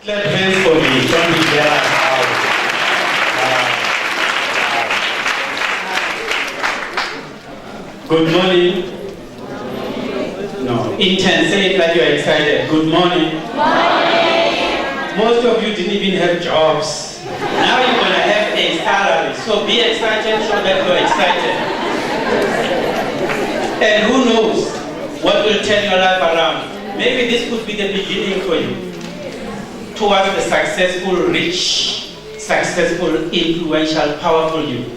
Clap hands for me. Don't be jealous. Good morning. No. Interns, say it like you're excited. Good morning. Morning. Most of you didn't even have jobs. Now you're going to have a salary. So be excited, show that you're excited. And who knows what will turn your life around. Maybe this could be the beginning for you towards the successful, rich, successful, influential, powerful you.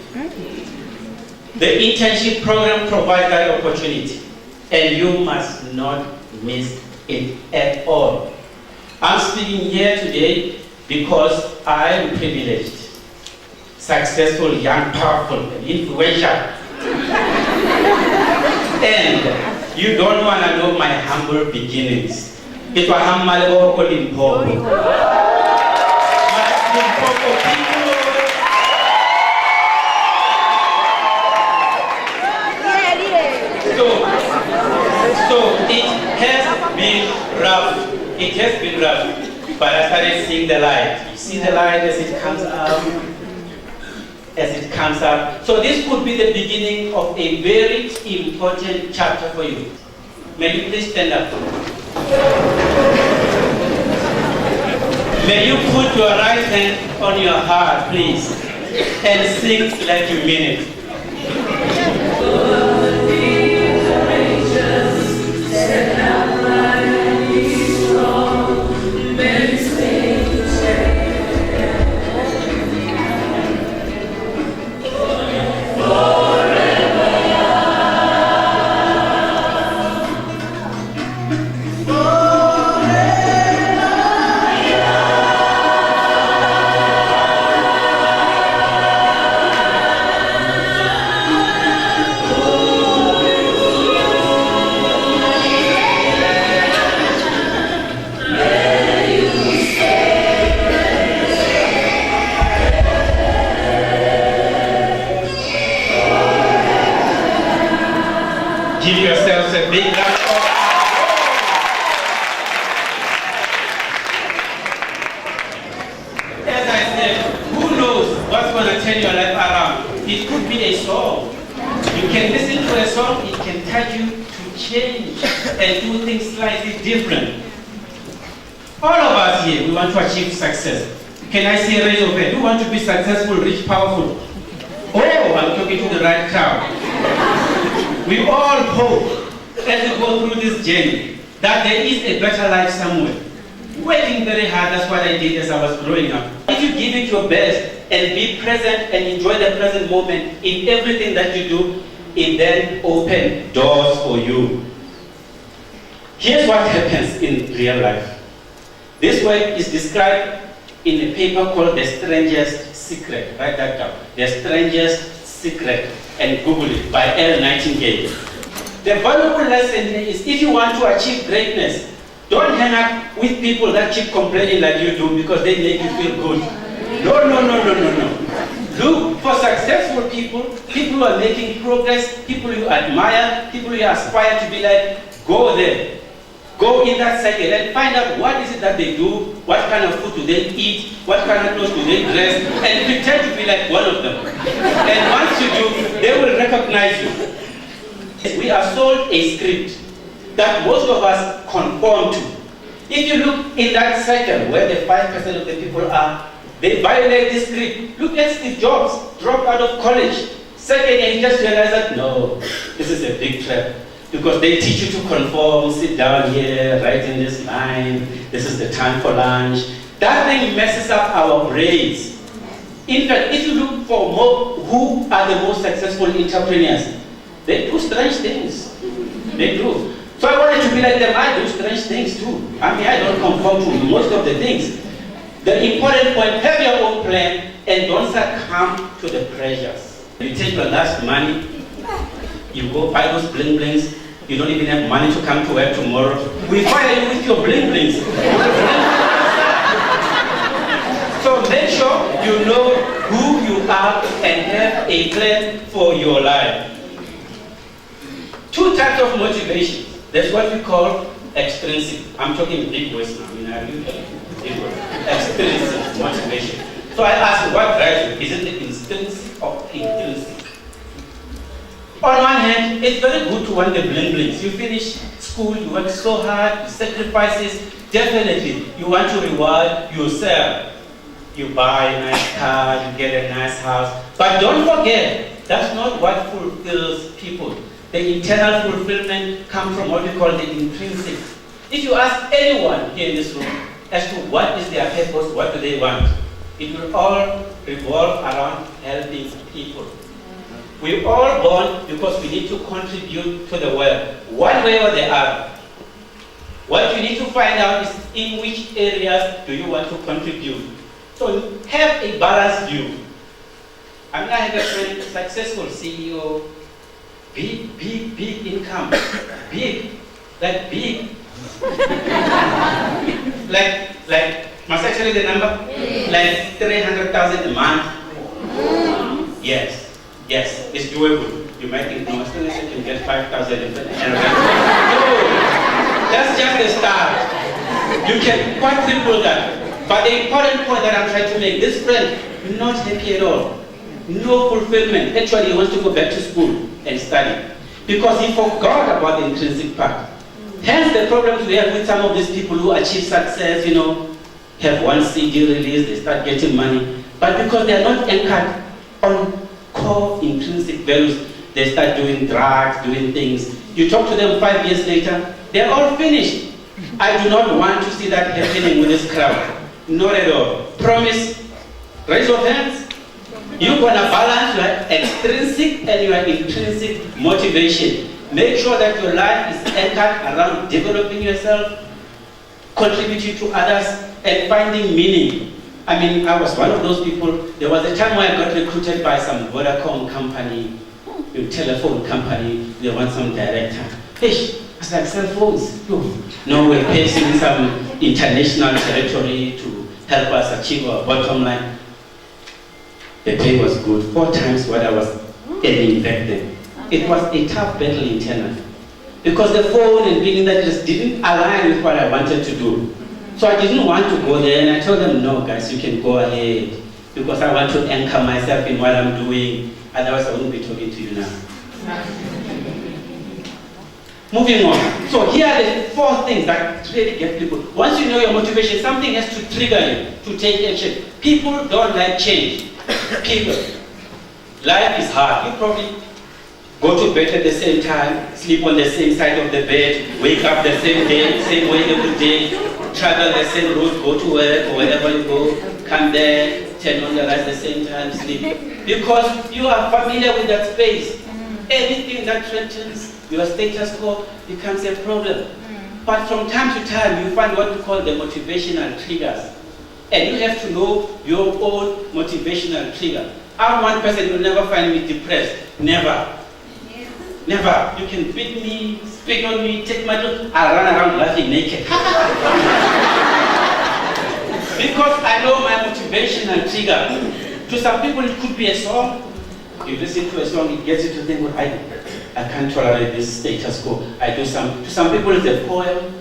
The internship program provides that opportunity, and you must not miss it at all. I'm speaking here today because I am privileged, successful, young, powerful, and influential. And you don't want to know my humble beginnings. It was humble for Limpopo. My Limpopo people. So it has been rough. It has been rough. But I started seeing the light. You see the light as it comes up. As it comes up. So this could be the beginning of a very important chapter for you. May you please stand up. May you put your right hand on your heart, please, and sing like you mean it. Give yourselves a big round of applause. As I said, who knows what's going to turn your life around? It could be a song. You can listen to a song, it can touch you to change and do things slightly different. All of us here, we want to achieve success. Can I see a raise of hand? Who want to be successful, rich, powerful? Oh, I'm talking to the right crowd. We all hope, as we go through this journey, that there is a better life somewhere. Working very hard, that's what I did as I was growing up. If you give it your best and be present and enjoy the present moment in everything that you do, it then opens doors for you. Here's what happens in real life. This work is described in a paper called The Strangest Secret. Write that down. The Strangest Secret. And Google it, by L. Nightingale. The valuable lesson here is if you want to achieve greatness, don't hang up with people that keep complaining like you do because they make you feel good. No. Look for successful people, people who are making progress, people you admire, people you aspire to be like. Go there. Go in that circle and find out what is it that they do, what kind of food do they eat, what kind of clothes do they dress, and pretend to be like one of them. And once you do, they will recognize you. We are sold a script that most of us conform to. If you look in that circle where the 5% of the people are, they violate this script. Look at Steve Jobs, dropped out of college. Second year, he just realized that, no, this is a big trap. Because they teach you to conform, sit down here, write in this line, this is the time for lunch. That thing messes up our brains. In fact, if you look for who are the most successful entrepreneurs, they do strange things. They do. So I wanted to be like them. I do strange things too. I mean, I don't conform to most of the things. The important point, have your own plan and don't succumb to the pressures. You take your last money, you go buy those bling blings, you don't even have money to come to work tomorrow. We fire you with your bling blings. So make sure you know who you are and have a plan for your life. Two types of motivation. That's what we call extrinsic. I'm talking big words now. Extrinsic motivation. So I asked, what drives you? Is it the intrinsic or intrinsic? On one hand, it's very good to want the bling blings. You finish school, you work so hard, you sacrifices. Definitely, you want to reward yourself. You buy a nice car, you get a nice house. But don't forget, that's not what fulfills people. The internal fulfillment comes from what we call the intrinsic. If you ask anyone here in this room as to what is their purpose, what do they want, it will all revolve around helping people. We're all born because we need to contribute to the world, one way or the other. What you need to find out is in which areas do you want to contribute. So have a balanced view. I mean, I have a friend, successful CEO, big income, big, like big. like, must I tell you the number? Like 300,000 a month. Yes, it's doable. You might think, no, as soon as you can get 5,000 no, that's just the start. You can quadruple that. But the important point that I'm trying to make, this friend, not happy at all. No fulfillment. Actually, he wants to go back to school and study. Because he forgot about the intrinsic part. Hence the problems we have with some of these people who achieve success, have one CD release, they start getting money. But because they are not anchored on core intrinsic values, they start doing drugs, doing things. You talk to them 5 years later, they're all finished. I do not want to see that happening with this crowd. Not at all. Promise. Raise your hands. You're going to balance your extrinsic and your intrinsic motivation. Make sure that your life is anchored around developing yourself, contributing to others, and finding meaning. I mean, I was one of those people. There was a time when I got recruited by some Vodacom company, a telephone company. They want some director. Hey, I was like, cell phones? No, we're facing some international territory to help us achieve our bottom line. The pay was good, 4 times what I was earning back then. It was a tough battle internally. Because the phone and being that just didn't align with what I wanted to do. So I didn't want to go there, and I told them, no guys, you can go ahead. Because I want to anchor myself in what I'm doing. Otherwise I wouldn't be talking to you now. Moving on. So here are the 4 things that really get people. Once you know your motivation, something has to trigger you to take action. People don't like change. People. Life is hard. You probably go to bed at the same time, sleep on the same side of the bed, wake up the same day, same way every day, travel the same route, go to work or wherever you go, come there, turn on the lights at the same time, sleep. Because you are familiar with that space. Anything that threatens your status quo becomes a problem. But from time to time, you find what we call the motivational triggers. And you have to know your own motivational trigger. I'm one person, you'll never find me depressed. Never. Never. You can beat me, spit on me, take my job, I'll run around laughing naked. Because I know my motivational trigger. To some people, it could be a song. You listen to a song, it gets you to think, well, I can't tolerate this status quo. To some people, it's a poem.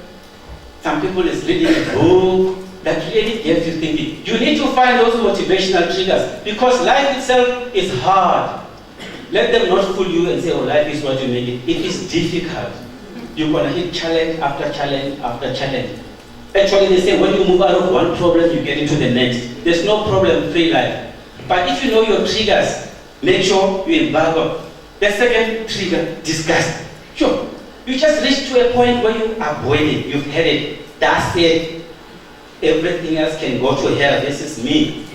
Some people, it's reading a book that really gets you thinking. You need to find those motivational triggers because life itself is hard. Let them not fool you and say, oh, life is what you make it. It is difficult. You're going to hit challenge after challenge after challenge. Actually, they say when you move out of one problem, you get into the next. There's no problem-free life. But if you know your triggers, make sure you embargo. The second trigger, disgust. Sure, you just reach to a point where you avoid it. You've had it. That's it. Everything else can go to hell. This is me.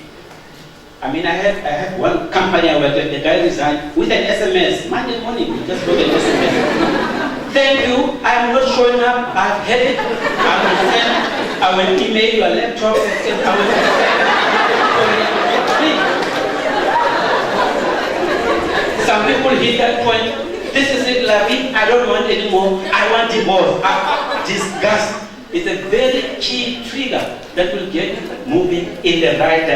I mean, I had one company I worked with, the guy resigned with an SMS. Monday morning, he just wrote an SMS. Thank you, I'm not showing up, I've had it, I will email your laptop, I will send. Some people hit that point, this is it, Larry, I don't want anymore, I want divorce. Disgust is a very key trigger that will get you moving in the right direction.